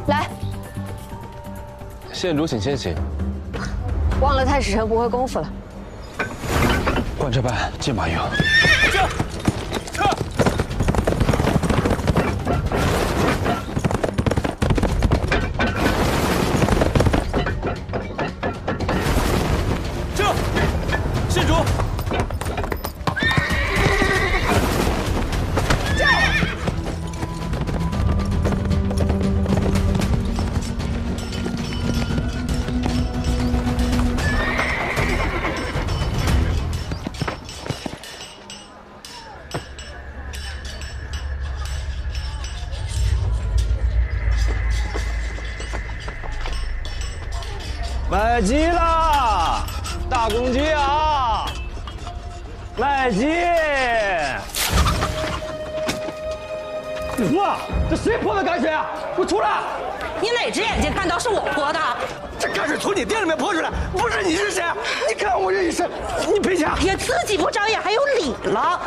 来，县主，请先行。忘了太史丞不会功夫了。观察班见马勇。县主，买鸡啦！大公鸡啊！卖鸡！哇，这谁泼的泔水啊？给我出来！你哪只眼睛看到是我泼的？这泔水从你店里面泼出来，不是你是谁？你看我这一身，你赔钱！也自己不长眼，还有理了？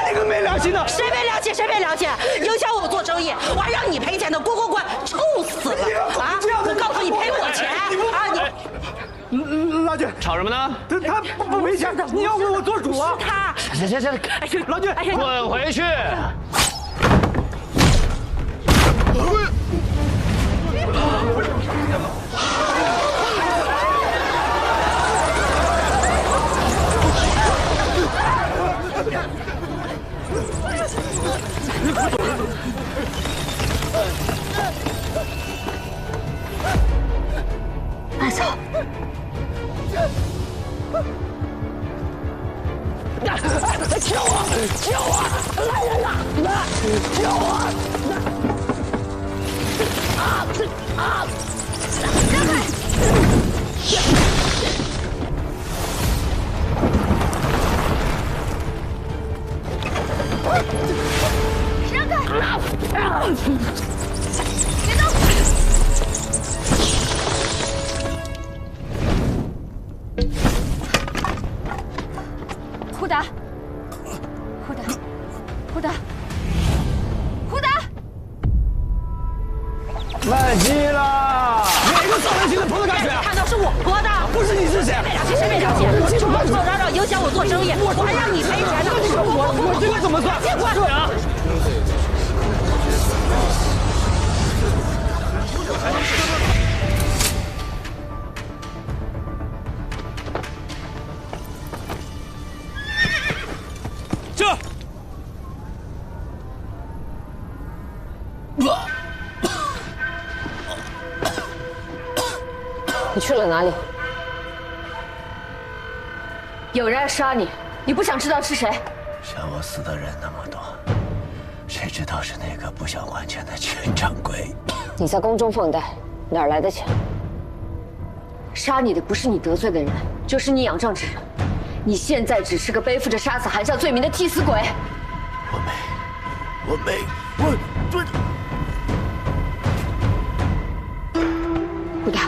你个没良心的！谁没良心？谁没良心？影响我做生意，我还让你赔钱呢！滚滚滚，臭死了！啊！我告诉你赔我钱啊！你。老君，吵什么呢？他不赔钱，你要为我做主啊！他，行，哎呀，老君，哎呀，滚回去！慢走。救我！来人了！救我！让开！让开！别动！胡达，胡达，胡达，胡达！卖鸡啦！哪个扫良心的泼的泔水啊？看到是我泼的，不是你是谁？谁没良心？谁没良心？吵吵嚷嚷影响我做生意，我还让你赔钱呢！我这个怎么算？别管我！这。你去了哪里？有人要杀你，你不想知道是谁？想我死的人那么多，谁知道是那个不想还钱的钱掌柜？你在宫中放贷，哪儿来的钱？杀你的不是你得罪的人，就是你仰仗之人。你现在只是个背负着杀死韩笑罪名的替死鬼。我没，胡达，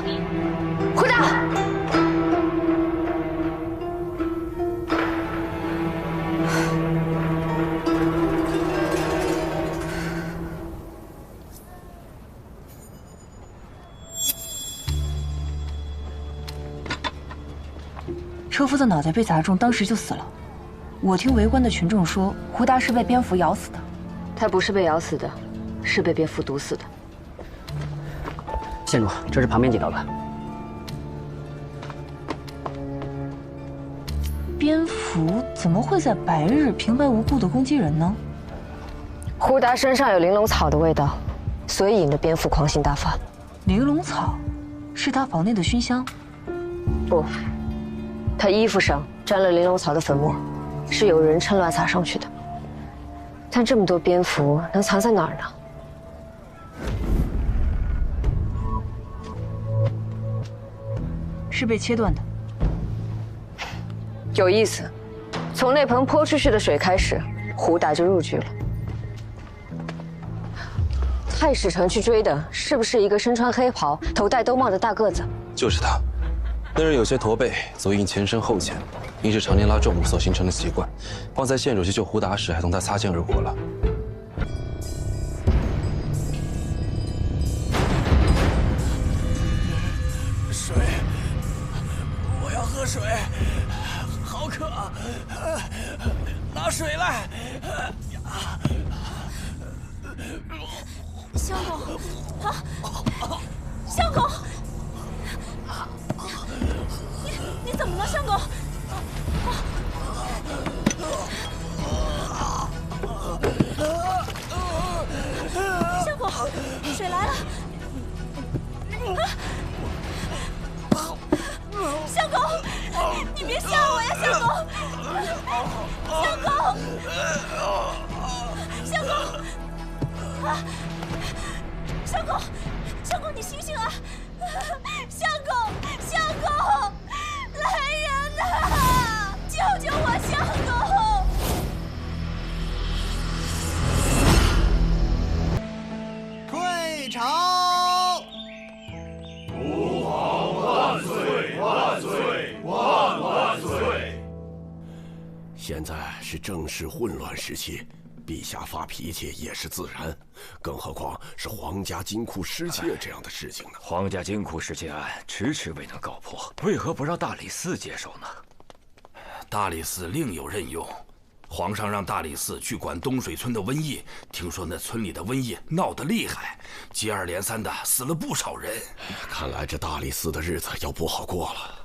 胡达！车夫的脑袋被砸中，当时就死了。我听围观的群众说，胡达是被蝙蝠咬死的。他不是被咬死的，是被蝙蝠毒死的。县主，这是旁边几道吧？蝙蝠怎么会在白日平白无故的攻击人呢？胡达身上有玲珑草的味道，所以引得蝙蝠狂性大发。玲珑草是他房内的熏香？不，他衣服上沾了玲珑草的粉末，是有人趁乱撒上去的。但这么多蝙蝠能藏在哪儿呢？是被切断的。有意思，从那盆泼出去的水开始，胡达就入局了。太史丞去追的是不是一个身穿黑袍、头戴兜帽的大个子？就是他。那人有些驼背，足印前深后浅，因是常年拉重物所形成的习惯。方才县主去救胡达时，还同他擦肩而过了。相公，啊，相公，你怎么了，相公？相公，水来了！相公，你别吓我呀，相公！相公，相公，啊！相公，相公，你醒醒啊！相公，相公，来人呐！救救我，相公！退朝！吾皇万岁！万岁！万万岁！现在是政事混乱时期，陛下发脾气也是自然，更何况是皇家金库失窃这样的事情呢？皇家金库失窃案迟迟未能告破，为何不让大理寺接手呢？大理寺另有任用，皇上让大理寺去管东水村的瘟疫，听说那村里的瘟疫闹得厉害，接二连三的死了不少人。看来这大理寺的日子要不好过了。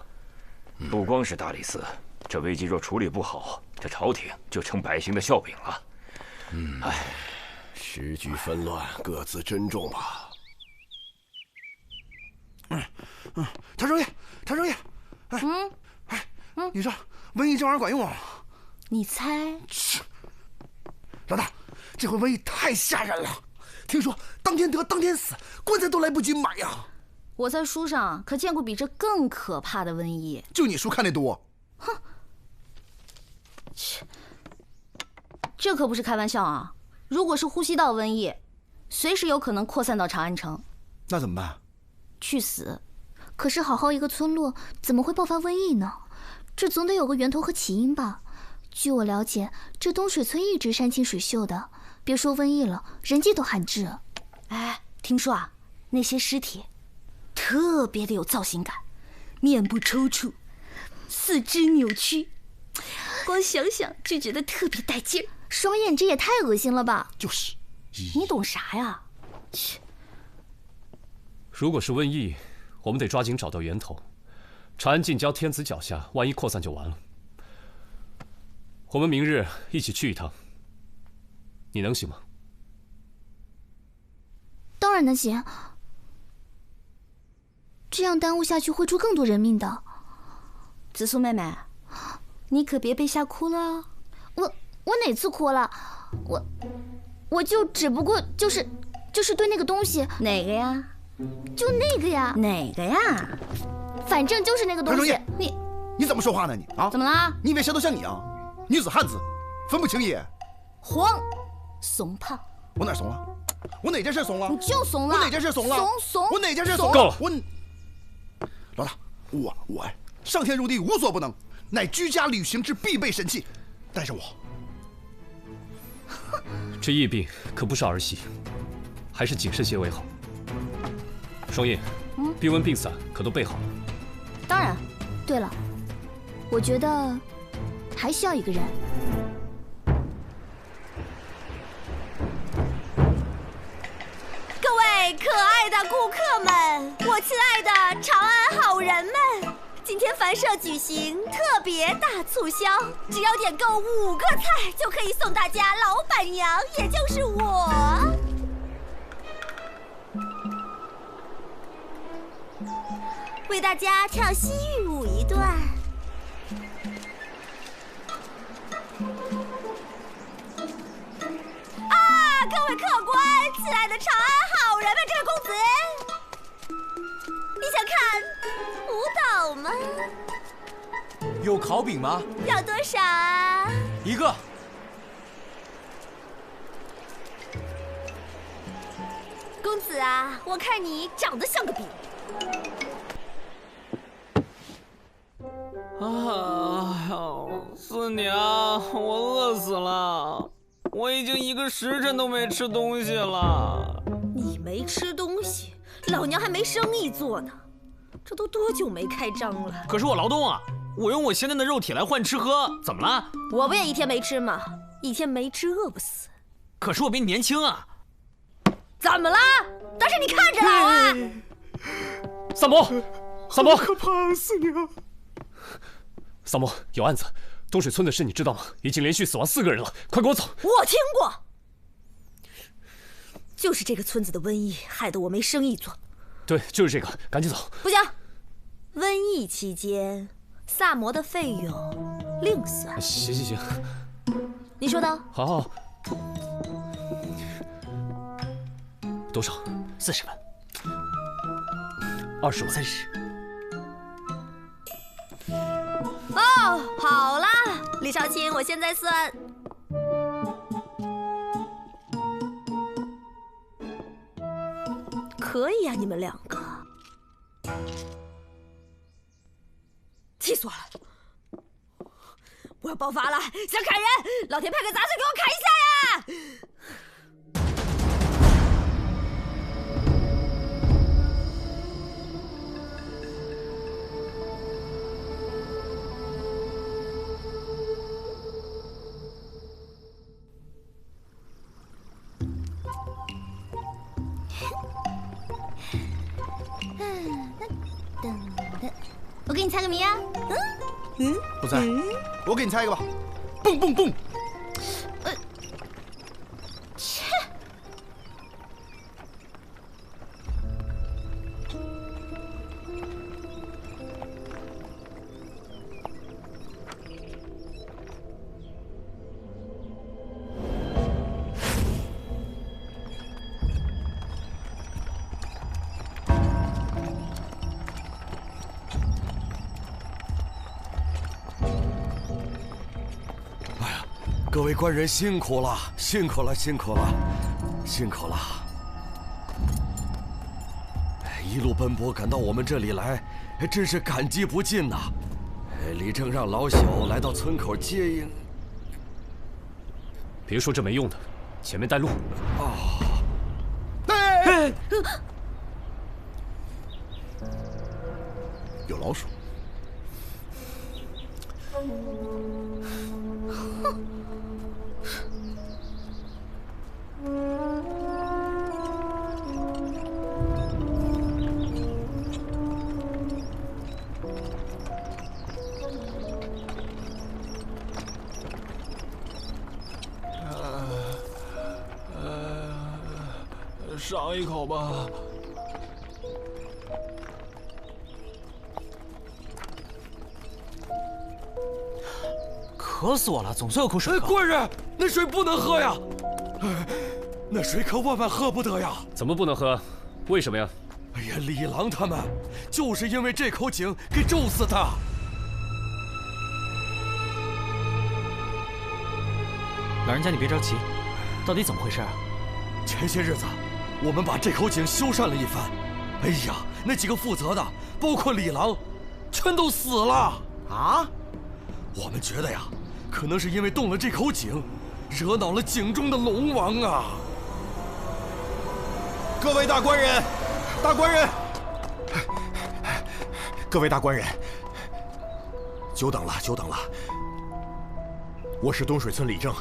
不光是大理寺，这危机若处理不好，这朝廷就成百姓的笑柄了。唉，时局纷乱，各自珍重吧。常少爷，常少爷，你说瘟疫这玩意儿管用吗？你猜？老大，这回瘟疫太吓人了，听说当天得当天死，棺材都来不及买呀。我在书上可见过比这更可怕的瘟疫。就你书看得多。哼，切，这可不是开玩笑啊！如果是呼吸道瘟疫，随时有可能扩散到长安城。那怎么办？去死！可是好好一个村落，怎么会爆发瘟疫呢？这总得有个源头和起因吧？据我了解，这东水村一直山清水秀的，别说瘟疫了，人迹都罕至。哎，听说啊，那些尸体特别的有造型感，面部抽搐，四肢扭曲，光想想就觉得特别带劲儿。双眼，这也太恶心了吧！就是，你懂啥呀？切！如果是瘟疫，我们得抓紧找到源头。长安近郊天子脚下，万一扩散就完了。我们明日一起去一趟，你能行吗？当然能行。这样耽误下去会出更多人命的。紫苏妹妹，你可别被吓哭了。我哪次哭了？我就只不过就是对那个东西。哪个呀？就那个呀。哪个呀？反正就是那个东西。你怎么说话呢你啊？怎么了？你以为谁都像你啊？女子汉子，分不清也。慌，怂胖。我哪怂了？我哪件事怂了？你就怂了。我哪件事怂了？怂。我哪件事怂了？够了。老大，我上天入地无所不能，乃居家旅行之必备神器。带着我。这疫病可不是儿戏，还是谨慎些为好。双叶，避瘟病伞可都备好了？当然。对了，我觉得还需要一个人。各位可爱的顾客们，我亲爱的长安好人们，今天凡社举行特别大促销，只要点购5个菜就可以送大家老板娘，也就是我。为大家唱西域舞一段。啊，各位客官，亲爱的长安好人们，这位公子，你想看舞蹈吗？有烤饼吗？要多少啊？1个。公子啊，我看你长得像个饼。四娘，我饿死了，我已经1个时辰都没吃东西了。你没吃东西，老娘还没生意做呢，这都多久没开张了？可是我劳动啊，我用我鲜嫩的肉体来换吃喝，怎么了？我不也1天没吃吗？1天没吃饿不死。可是我比你年轻啊。怎么了？大师，你看着老啊！萨摩，萨摩，可怕死你了！萨摩，有案子，东水村的事你知道吗？已经连续死亡4个人了，快跟我走！我听过，就是这个村子的瘟疫害得我没生意做。对，就是这个，赶紧走！不行，瘟疫期间，萨摩的费用另算。行行行，你说的。好好。多少？40万。20万。30。哦，好啦，李少卿，我现在算。可以啊，你们2个。气死我了！我要爆发了，想砍人，老天派个杂碎给我砍一下呀！我给你猜个谜啊。不猜，我给你猜一个吧。蹦蹦蹦。切。各位官人辛苦了，辛苦了，辛苦了，辛苦了！一路奔波赶到我们这里来，真是感激不尽呐！李正让老小来到村口接应。别说这没用的，前面带路。哦。哎！有老鼠。尝一口吧。渴死我了，总算有口水喝。官人，那水不能喝呀！那水可万万喝不得呀！怎么不能喝？为什么呀？哎呀，李郎他们就是因为这口井给咒死的。老人家，你别着急，到底怎么回事啊？前些日子，我们把这口井修缮了一番。哎呀，那几个负责的，包括李郎，全都死了啊！我们觉得呀，可能是因为动了这口井，惹恼了井中的龙王啊！各位大官人，大官人，各位大官人，久等了，久等了。我是东水村李正，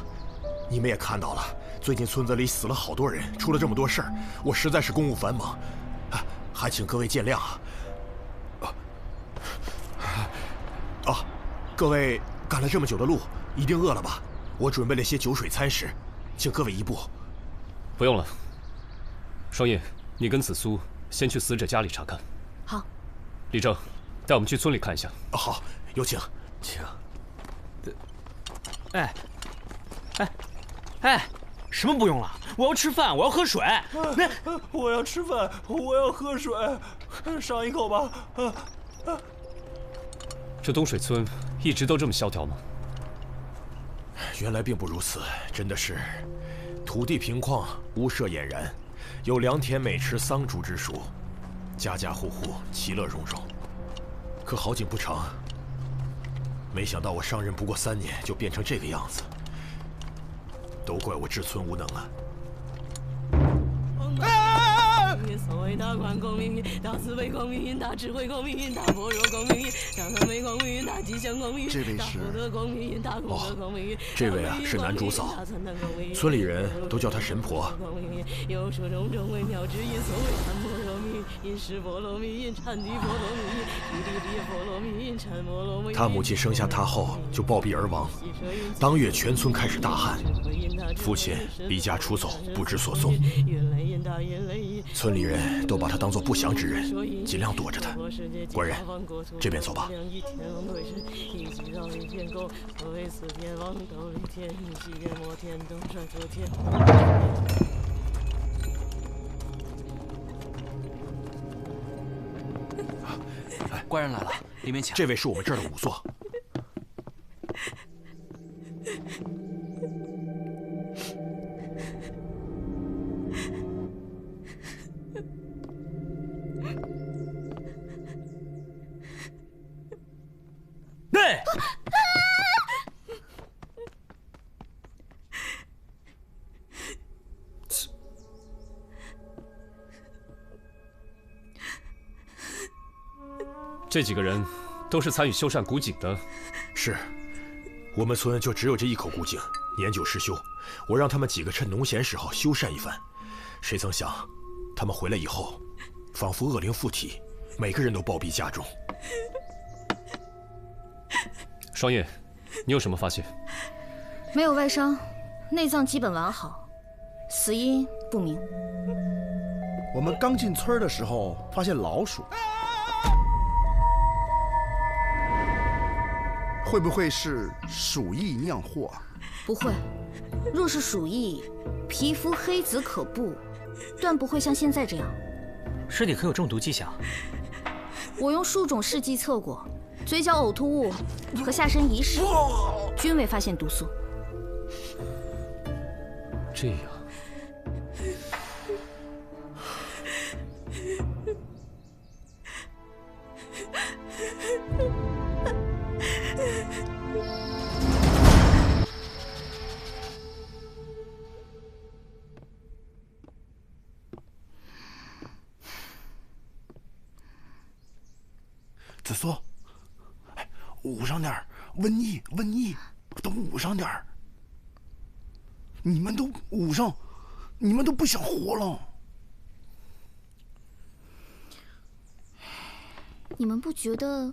你们也看到了，最近村子里死了好多人，出了这么多事儿，我实在是公务繁忙，还请各位见谅啊！各位赶了这么久的路，一定饿了吧？我准备了些酒水餐食，请各位移步。不用了。双叶，你跟紫苏先去死者家里查看。好。李正，带我们去村里看一下。好，有请，请。哎，什么不用了？我要吃饭，我要喝水。我要吃饭，我要喝水，尝一口吧。这东水村一直都这么萧条吗？原来并不如此，真的是土地平旷，屋舍俨然，有良田美吃桑竹之属，家家户户其乐融融。可好景不长，没想到我上任不过3年，就变成这个样子。都怪我治村无能啊！伟大宽广命运，大慈悲广命运，大智慧广命运，大般若广命运，大慈悲广命运，大吉祥广命运，大福德广命运，大功德广命运。这位啊是男主嫂，村里人都叫她神婆。有说种种微妙之音，所谓禅波罗蜜，因是波罗蜜，因禅地波罗蜜，地地波罗蜜，因禅波罗蜜。他母亲生下他后就暴毙而亡，当月全村开始大旱，父亲离家出走，不知所踪。村里人都把他当作不祥之人，尽量躲着他。官人，这边走吧。官人来了，里面请。这位是我们这儿的仵作。对。这几个人都是参与修缮古井的。是，我们村就只有这一口古井，年久失修。我让他们几个趁农闲时候修缮一番，谁曾想，他们回来以后，仿佛恶灵附体，每个人都暴毙家中。双叶，你有什么发现？没有外伤，内脏基本完好，死因不明。我们刚进村的时候发现老鼠。会不会是鼠疫酿祸？不会，若是鼠疫，皮肤黑紫可怖，断不会像现在这样。尸体可有中毒迹象？我用数种试剂测过，嘴角呕吐物和下身遗屎均未发现毒素。这样。子苏，捂上点儿，瘟疫，都捂上点儿。你们都捂上，你们都不想活了。你们不觉得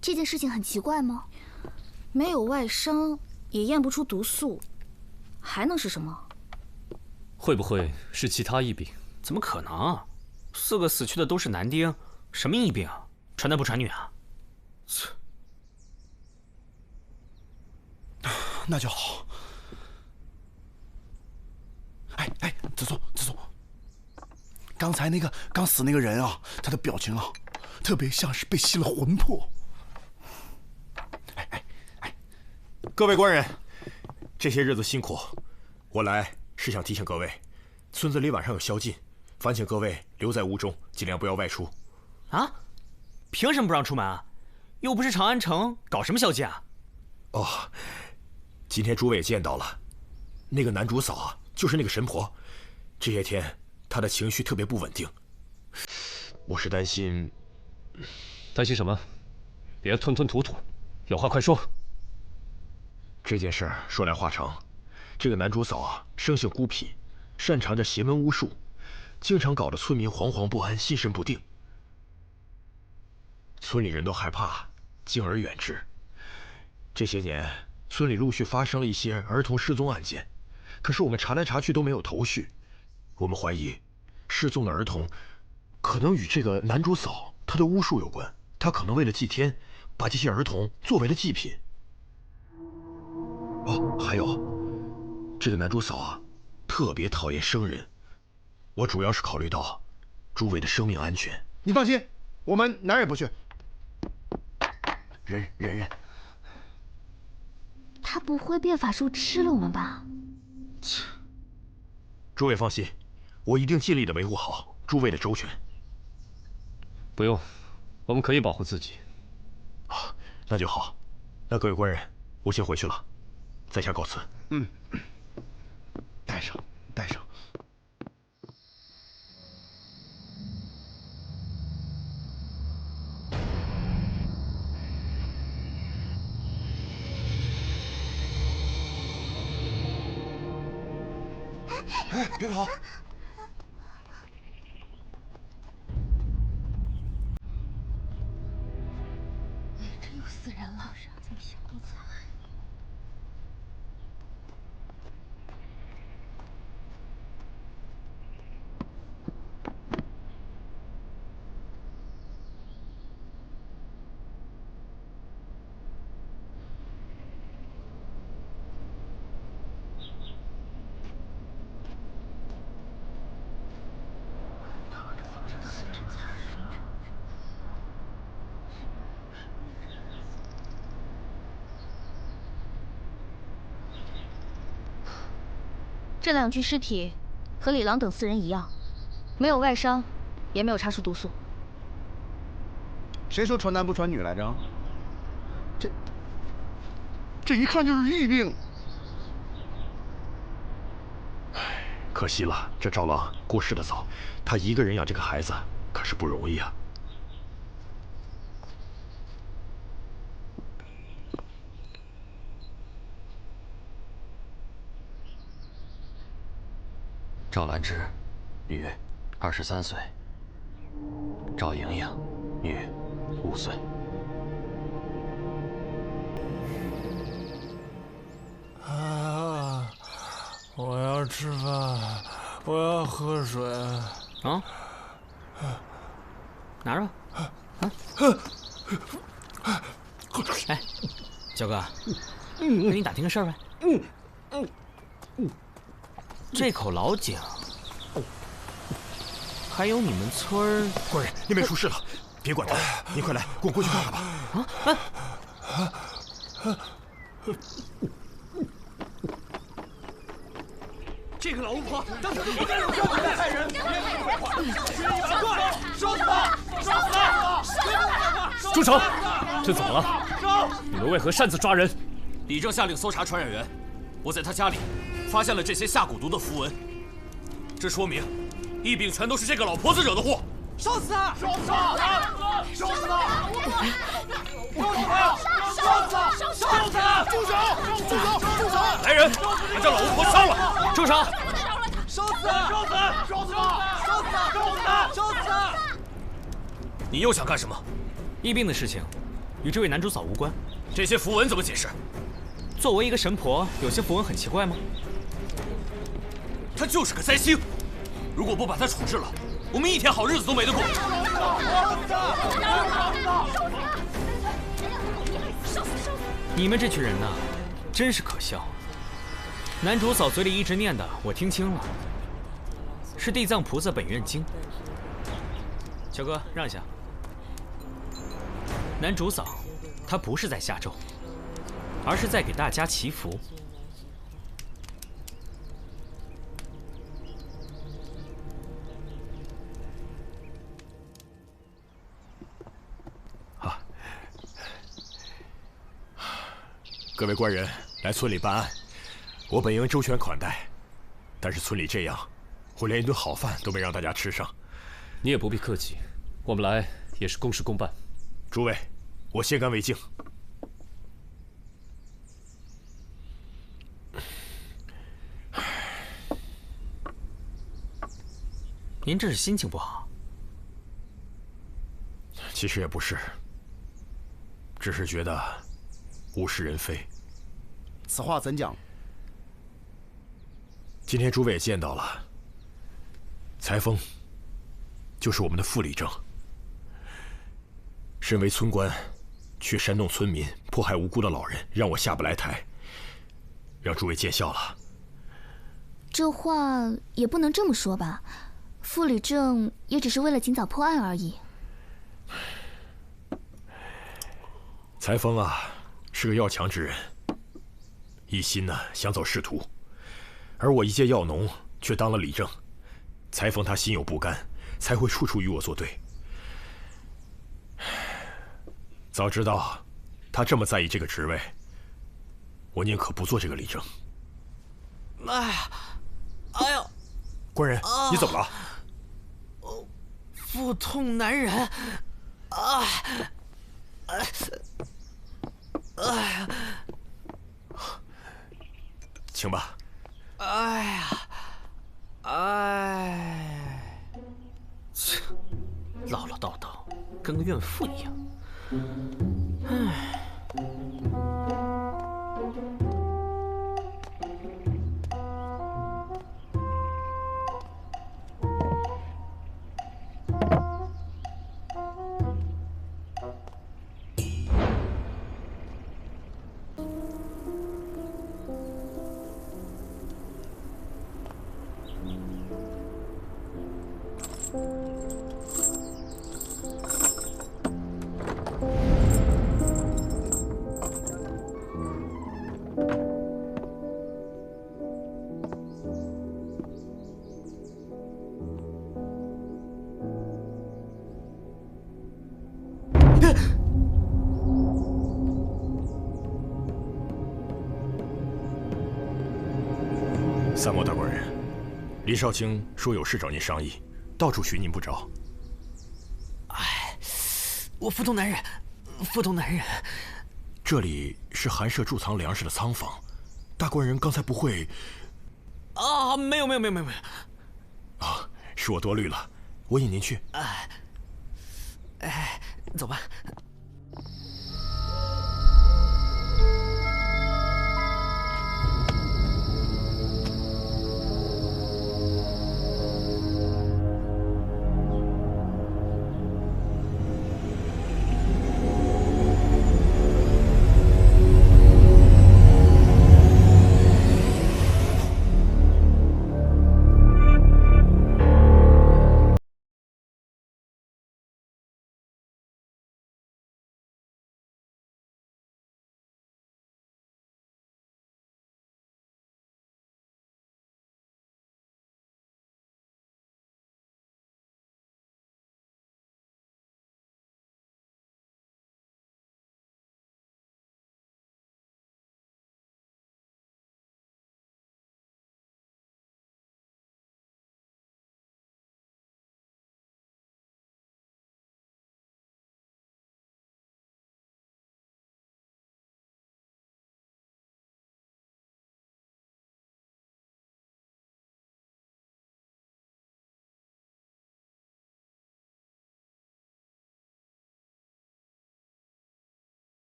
这件事情很奇怪吗？没有外伤，也验不出毒素，还能是什么？会不会是其他疫病？怎么可能？4个死去的都是男丁，什么疫病啊？传男不传女啊？切，那就好。子松，刚才那个刚死那个人啊，他的表情啊，特别像是被吸了魂魄。各位官人，这些日子辛苦，我来是想提醒各位，村子里晚上有宵禁，烦请各位留在屋中，尽量不要外出。啊？凭什么不让出门啊？又不是长安城，搞什么宵禁啊？哦，今天诸位也见到了，那个男主嫂啊，就是那个神婆，这些天她的情绪特别不稳定，我是担心。担心什么？别吞吞吐吐，有话快说。这件事说来话长，这个男主嫂啊，生性孤僻，擅长着邪门巫术，经常搞得村民惶惶不安，心神不定。村里人都害怕，敬而远之。这些年，村里陆续发生了一些儿童失踪案件，可是我们查来查去都没有头绪。我们怀疑，失踪的儿童可能与这个男主嫂他的巫术有关。他可能为了祭天，把这些儿童作为了祭品。哦，还有，这个男主嫂啊，特别讨厌生人。我主要是考虑到诸位的生命安全。你放心，我们哪儿也不去。忍。他不会变法术吃了我们吧？诸位放心，我一定尽力的维护好诸位的周全。不用，我们可以保护自己。啊，那就好。那各位官人，我先回去了，在下告辞。带上。别跑！这又死人了，这么小子。这2具尸体和李郎等4人一样，没有外伤，也没有查出毒素。谁说传男不传女来着？这一看就是疫病。可惜了，这赵郎过世的早，他一个人养这个孩子可是不容易啊。赵兰芝，女，23岁；赵莹莹，女，5岁。啊！我要吃饭，我要喝水。啊？拿着吧。哎，焦哥，跟你打听个事儿呗。这口老井，还有你们村儿……官人，那边出事了，别管他，你快来，跟我过去看看吧。这个老巫婆当时不该留下我们害人！烧死他！烧死他！住手！这怎么了？你们为何擅自抓人？李正下令搜查传染源，我在他家里发现了这些下蛊毒的符文，这说明疫病全都是这个老婆子惹的祸。烧死他！烧死他！烧死他！烧死他！烧死他！住手！住手！住手！来人，把这老巫婆烧了！住手！烧死他！烧死他！烧死他！烧死他！烧死他！烧死他！你又想干什么？疫病的事情与这位男主嫂无关。这些符文怎么解释？作为一个神婆，有些符文很奇怪吗？他就是个灾星，如果不把他处置了，我们一天好日子都没得过。你们这群人呐，真是可笑。男主嫂嘴里一直念的，我听清了，是地藏菩萨本愿经。小哥，让一下。男主嫂，他不是在下咒，而是在给大家祈福。各位官人来村里办案，我本应周全款待，但是村里这样，我连一顿好饭都没让大家吃上。你也不必客气，我们来也是公事公办。诸位，我先干为敬。您这是心情不好？其实也不是，只是觉得物是人非。此话怎讲？今天诸位也见到了，裁缝就是我们的副理正。身为村官，却煽动村民迫害无辜的老人，让我下不来台，让诸位见笑了。这话也不能这么说吧，副理正也只是为了尽早破案而已。裁缝啊，是个要强之人，一心呢想走仕途，而我一介药农却当了理正，裁缝他心有不甘，才会处处与我作对。早知道他这么在意这个职位，我宁可不做这个理正。哎呀，哎呦！官人，你怎么了？腹痛难忍，哎呀！请吧。哎呀！唠唠叨叨，跟个怨妇一样。唉。 三毛大官人，李少卿说有事找您商议，到处寻您不着。哎，我服从男人，服从男人。这里是寒舍贮藏粮食的仓房，大官人刚才不会……啊，没有。啊，是我多虑了，我引您去。哎，走吧。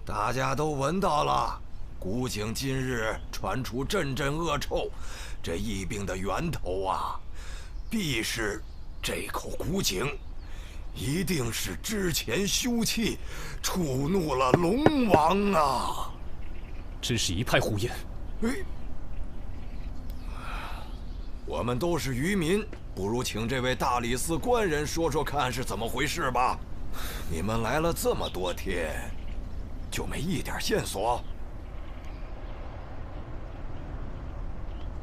大家都闻到了，古井今日传出阵阵恶臭，这疫病的源头啊，必是这口古井，一定是之前休憩，触怒了龙王啊！真是一派胡言。我们都是渔民，不如请这位大理寺官人说说看是怎么回事吧。你们来了这么多天，就没一点线索？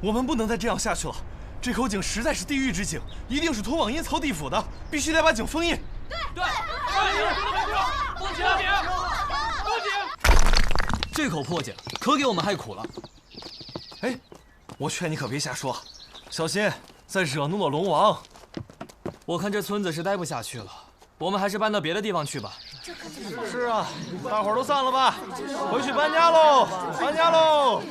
我们不能再这样下去了，这口井实在是地狱之井，一定是通往阴曹地府的，必须得把井封印。对，封井！这口破井可给我们害苦了。哎，我劝你可别瞎说，小心再惹怒了龙王。我看这村子是待不下去了，我们还是搬到别的地方去吧。是啊，大伙儿都散了吧，回去搬家喽！搬家喽！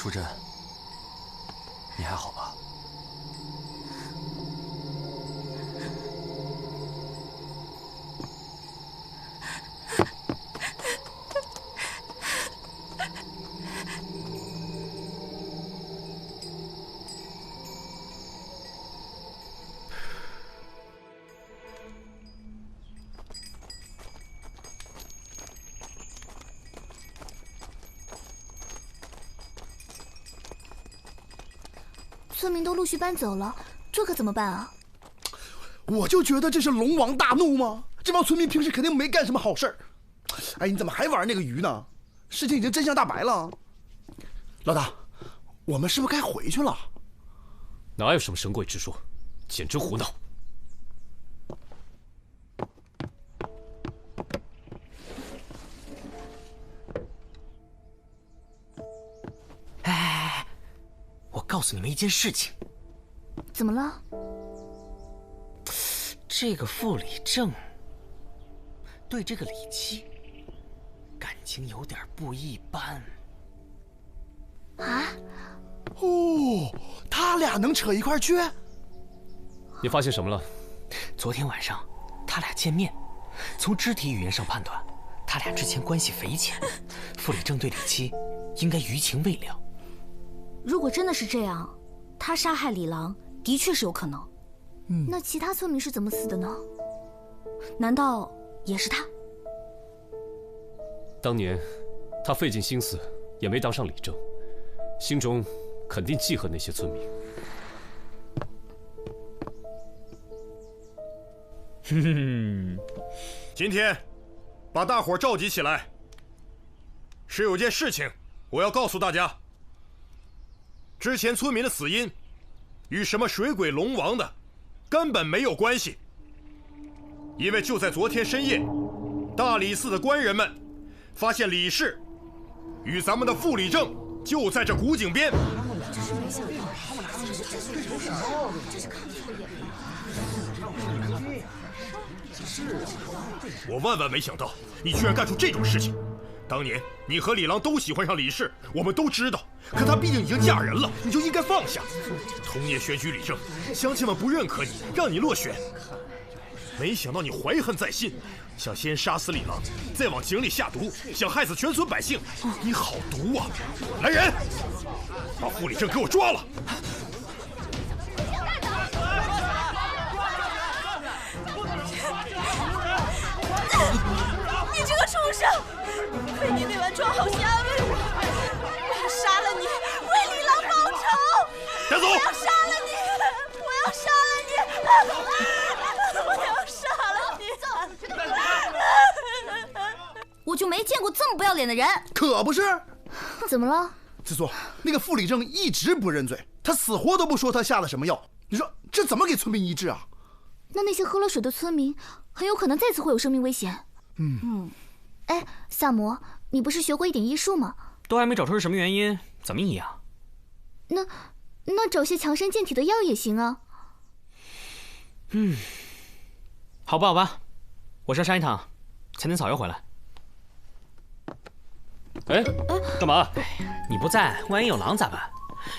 淑珍，你还好吧？村民都陆续搬走了，这可怎么办啊？我就觉得这是龙王大怒吗？这帮村民平时肯定没干什么好事儿。哎，你怎么还玩那个鱼呢？事情已经真相大白了。老大，我们是不是该回去了？哪有什么神鬼之说，简直胡闹！我告诉你们一件事情。怎么了？这个傅礼正对这个李七感情有点不一般。啊？哦，他俩能扯一块去？你发现什么了？昨天晚上他俩见面，从肢体语言上判断，他俩之前关系匪浅。傅礼正对李七应该余情未了。如果真的是这样，他杀害李郎的确是有可能。那其他村民是怎么死的呢？难道也是他？当年他费尽心思也没当上李正，心中肯定记恨那些村民。今天把大伙召集起来，是有件事情我要告诉大家。之前村民的死因与什么水鬼龙王的根本没有关系，因为就在昨天深夜，大理寺的官人们发现李氏与咱们的傅礼正就在这古井边。我万万没想到你居然干出这种事情。当年你和李郎都喜欢上李氏，我们都知道，可她毕竟已经嫁人了，你就应该放下。同年选举李正，乡亲们不认可你，让你落选。没想到你怀恨在心，想先杀死李郎，再往井里下毒，想害死全村百姓。你好毒啊！来人，把傅礼正给我抓了！你这个畜生！被你那碗装好心安慰我，我要杀了你，为李郎报仇！带走！我要杀了你！我要杀了你！我要杀了你！我就没见过这么不要脸的人。可不是。怎么了？子苏，那个傅礼正一直不认罪，他死活都不说他下了什么药。你说这怎么给村民医治啊？那些喝了水的村民很有可能再次会有生命危险。哎，萨摩，你不是学过一点医术吗？都还没找出是什么原因，怎么医啊？那找些强身健体的药也行啊。好吧，我上山一趟，采点草药回来。哎，干嘛？你不在，万一有狼咋办？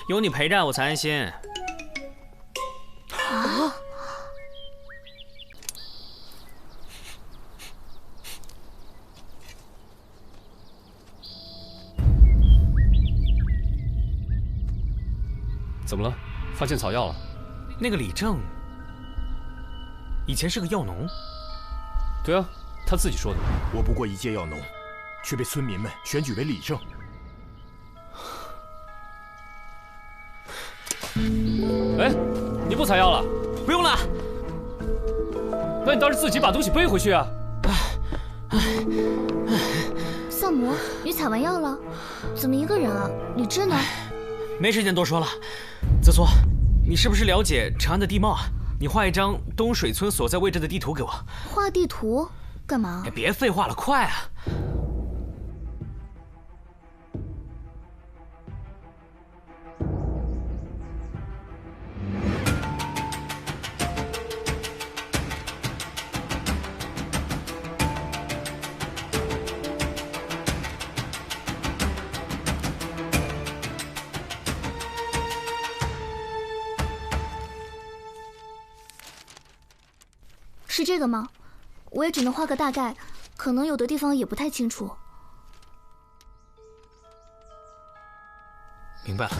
有你陪着我才安心。啊！怎么了？发现草药了？那个李正以前是个药农。对啊，他自己说的。我不过一介药农，却被村民们选举为李正。哎，你不采药了？不用了。那你倒是自己把东西背回去啊！萨摩，你采完药了？怎么一个人啊？李治呢？没时间多说了。泽苏，你是不是了解长安的地貌啊？你画一张东水村所在位置的地图给我。画地图干嘛？别废话了，快啊！是这个吗？我也只能画个大概，可能有的地方也不太清楚。明白了。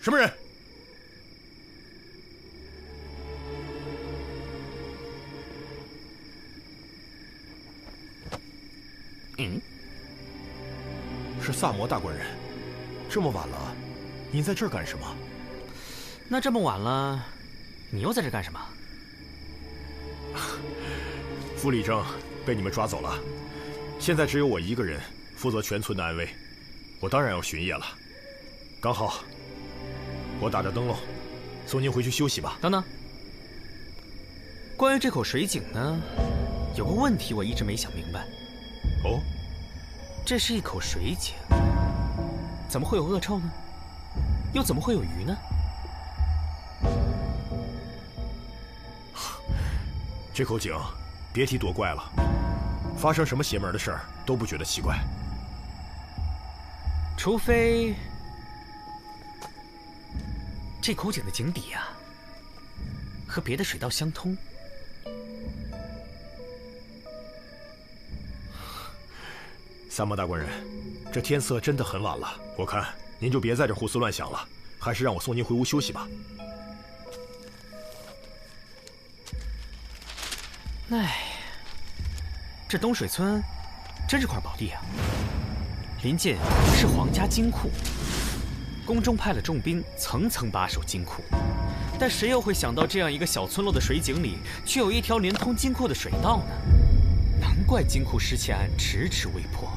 什么人？是萨摩大官人。这么晚了，您在这儿干什么？那这么晚了，你又在这干什么？傅礼正被你们抓走了，现在只有我一个人负责全村的安危，我当然要巡夜了。刚好，我打着灯笼，送您回去休息吧。等等，关于这口水井呢，有个问题我一直没想明白。哦，这是一口水井，怎么会有恶臭呢？又怎么会有鱼呢？这口井，别提多怪了，发生什么邪门的事儿都不觉得奇怪。除非这口井的井底啊，和别的水道相通。萨摩大官人，这天色真的很晚了，我看您就别在这胡思乱想了，还是让我送您回屋休息吧。哎，这东水村真是块宝地啊！临近是皇家金库，宫中派了重兵，层层把守金库。但谁又会想到，这样一个小村落的水井里，却有一条连通金库的水道呢？难怪金库失窃案迟迟未破。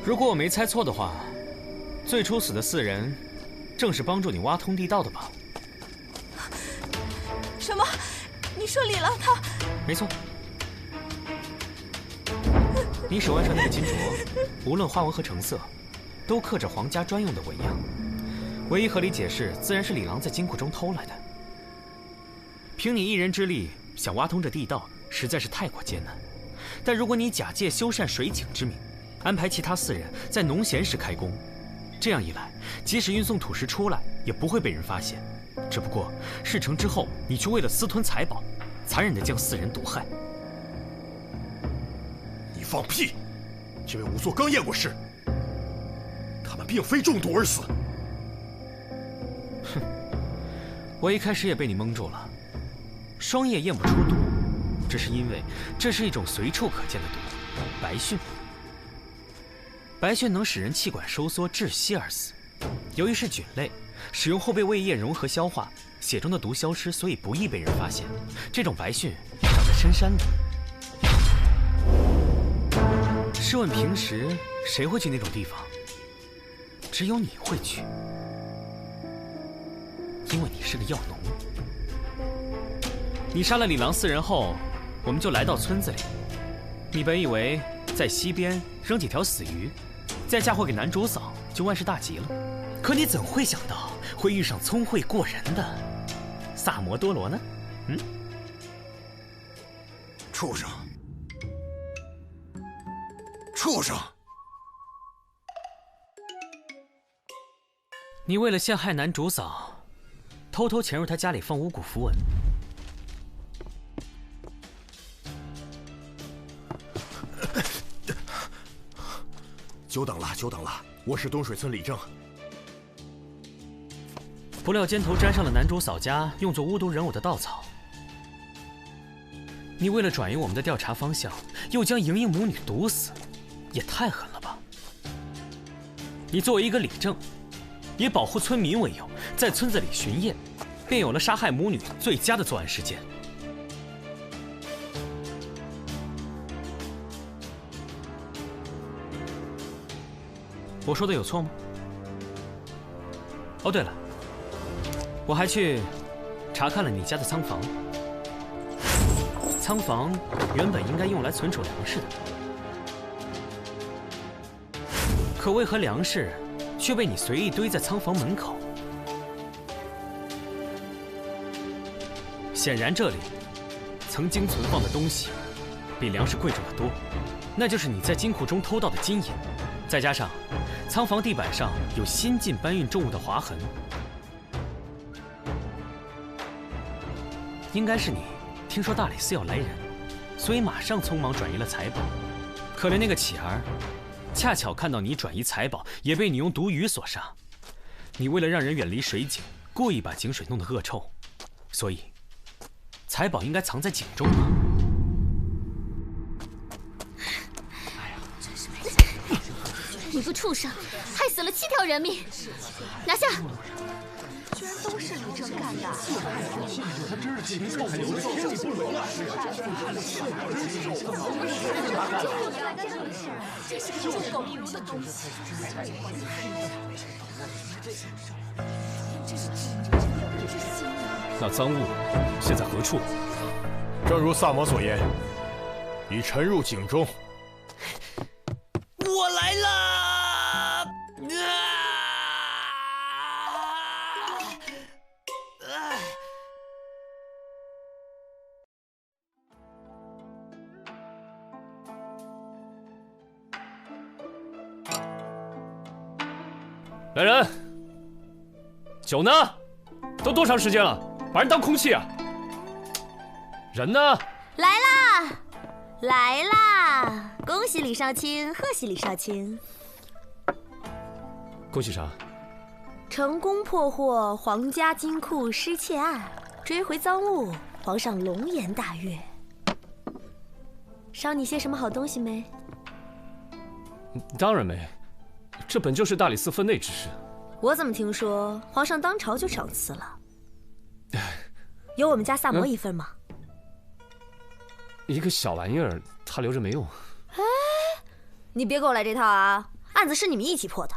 如果我没猜错的话，最初死的4人，正是帮助你挖通地道的吧？什么？你说李郎他？没错。你手腕上那个金镯，无论花纹和成色，都刻着皇家专用的纹样。唯一合理解释，自然是李郎在金库中偷来的。凭你一人之力想挖通这地道，实在是太过艰难。但如果你假借修缮水井之名，安排其他4人在农闲时开工，这样一来，即使运送土石出来，也不会被人发现。只不过事成之后，你却为了私吞财宝，残忍地将4人毒害。你放屁！这位仵作刚验过尸，他们并非中毒而死。哼，我一开始也被你蒙住了。双叶验不出毒，只是因为这是一种随处可见的毒——白蕈。白蕈能使人气管收缩窒息而死。由于是菌类，使用后被胃液融合消化，血中的毒消失，所以不易被人发现。这种白蕈长在深山里。试问平时谁会去那种地方？只有你会去，因为你是个药农。你杀了李郎4人后，我们就来到村子里。你本以为在溪边扔几条死鱼，再嫁祸给男主嫂就万事大吉了，可你怎会想到会遇上聪慧过人的萨摩多罗呢？畜生！畜生！你为了陷害男主嫂，偷偷潜入他家里放巫蛊符文。久等了，久等了！我是东水村李正。不料肩头沾上了男主嫂家用作巫毒人偶的稻草。你为了转移我们的调查方向，又将莹莹母女毒死，也太狠了吧！你作为一个李正，以保护村民为由，在村子里巡夜，便有了杀害母女最佳的作案时间。我说的有错吗？哦，对了，我还去查看了你家的仓房。仓房原本应该用来存储粮食的，可为何粮食却被你随意堆在仓房门口？显然这里曾经存放的东西比粮食贵重得多，那就是你在金库中偷盗的金银，再加上仓房地板上有新进搬运重物的划痕，应该是你听说大理寺要来人，所以马上匆忙转移了财宝。可怜那个乞儿，恰巧看到你转移财宝，也被你用毒鱼所杀。你为了让人远离水井，故意把井水弄得恶臭，所以财宝应该藏在井中啊。你个畜生，害死了7条人命，拿下！居然都是李正干的！他真是禽兽，天理不容啊！这是个猪狗不如的东西！那赃物现在何处？正如萨摩所言，已沉入井中。我来了！来人，酒呢？都多长时间了？把人当空气啊？人呢？来啦，来啦！恭喜李少卿，贺喜李少卿！恭喜啥？成功破获皇家金库失窃案，追回赃物，皇上龙颜大悦。捎你些什么好东西没？当然没，这本就是大理寺分内之事。我怎么听说皇上当朝就赏赐了？有我们家萨摩一份吗？一个小玩意儿，他留着没用。哎，你别给我来这套啊！案子是你们一起破的，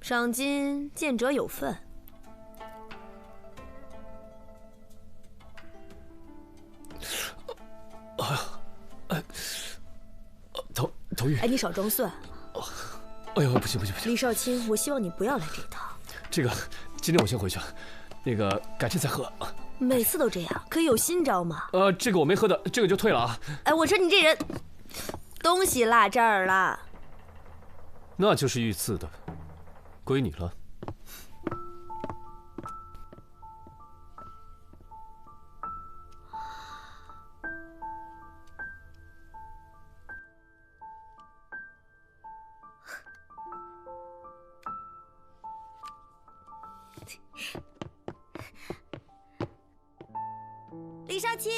赏金见者有份。头晕。哎，你少装蒜。哎呦，不行！李少卿，我希望你不要来这套。这个，今天我先回去了，那个改天再喝。每次都这样，可以有新招吗？这个我没喝的，这个就退了啊。哎，我说你这人，东西落这儿了。那就是御赐的，归你了。李少卿，